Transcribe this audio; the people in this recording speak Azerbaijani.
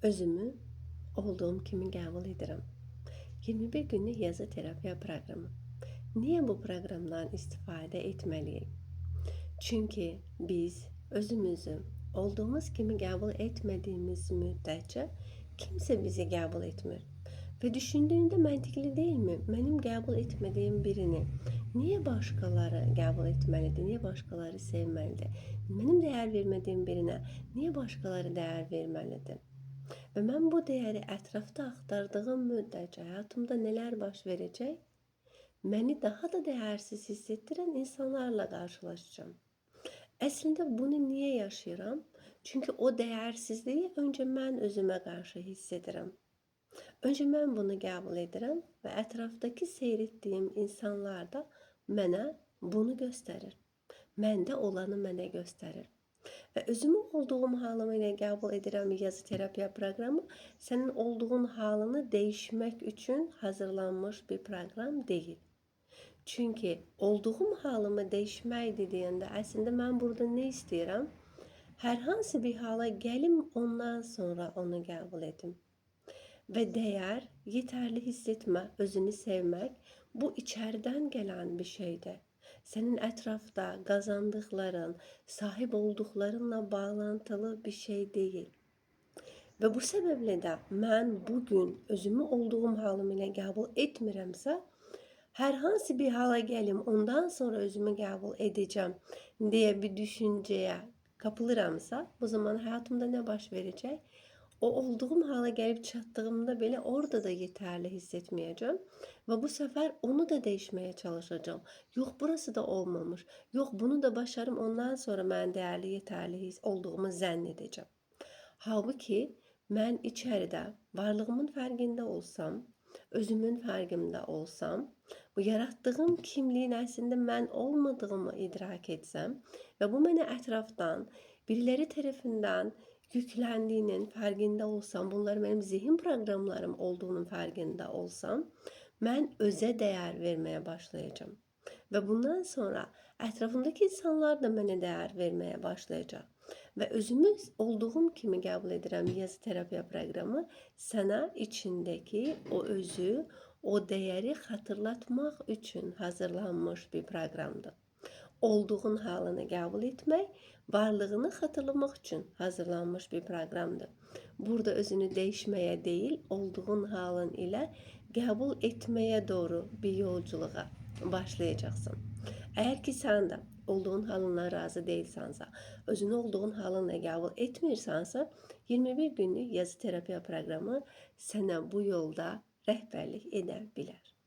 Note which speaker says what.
Speaker 1: Özümü olduğum kimi qəbul edirəm. 21 günlük yazı terapiya proqramı. Niyə bu proqramdan istifadə etməliyik? Çünki biz özümüzü olduğumuz kimi qəbul etmədiyimiz müddətcə kimsə bizi qəbul etmir. Və düşündüyündə məntiqli deyilmi? Mənim qəbul etmədiyim birini niyə başqaları qəbul etməlidir? Niyə başqaları sevməlidir? Mənim dəyər vermədiyim birinə niyə başqaları dəyər verməlidir? Və mən bu dəyəri ətrafda axtardığım müddətcə həyatımda nələr baş verəcək? Məni daha da dəyərsiz hiss etdirən insanlarla qarşılaşacağam. Əslində bunu niyə yaşayıram? Çünki o dəyərsizliyi öncə mən özümə qarşı hiss edirəm. Öncə mən bunu qəbul edirəm və ətrafdakı seyr etdiyim insanlar da mənə bunu göstərir. Məndə olanı mənə göstərir. Və özümü olduğum halımı ilə qəbul edirəm yazı terapiya proqramı sənin olduğun halını dəyişmək üçün hazırlanmış bir proqram deyil. Çünki olduğum halımı dəyişmək dediyəndə əslində mən burada nə istəyirəm? Hər hansı bir hala gəlim, ondan sonra onu qəbul edim. Və dəyər, yetərli hiss etmə, özünü sevmək bu içərdən gələn bir şeydir. Sənin ətrafda qazandıqların, sahib olduqlarınla bağlantılı bir şey deyil. Və bu səbəblə də mən bugün özümü olduğum halım ilə qəbul etmirəmsə, hər hansı bir hala gəlim, ondan sonra özümü qəbul edəcəm deyə bir düşüncəyə kapılıramsa, bu zaman həyatımda nə baş verəcək? O olduğum hala gəlib çatdığımda belə orada da yetərli hiss etməyəcəm və bu səfər onu da dəyişməyə çalışacağım. Yox, burası da olmamış. Yox, bunu da başarım, ondan sonra mən dəyərli, yetərli hiss olduğumu zənn edəcəm. Halbuki mən içəridə varlığımın fərqində olsam, özümün fərqində olsam, bu yaratdığım kimliyin əslində mən olmadığımı idrak etsəm və bu mənə ətrafdan, biriləri tərəfindən yükləndiğinin fərqində olsam, bunlar mənim zihin proqramlarım olduğunun fərqində olsam, mən özə dəyər verməyə başlayacağım. Və bundan sonra ətrafımdakı insanlar da mənə dəyər verməyə başlayacaq. Və özümü olduğum kimi qəbul edirəm yazı terapiya proqramı sənə içindəki o özü, o dəyəri xatırlatmaq üçün hazırlanmış bir proqramdır. Olduğun halını qəbul etmək, varlığını xatırlamaq üçün hazırlanmış bir proqramdır. Burada özünü dəyişməyə deyil, olduğun halın ilə qəbul etməyə doğru bir yolculuğa başlayacaqsın. Əgər ki sən də olduğun halından razı deyilsənsə, özünü olduğun halınla qəbul etmirsənsə, 21 günlük yazı terapiya proqramı sənə bu yolda rəhbərlik edə bilər.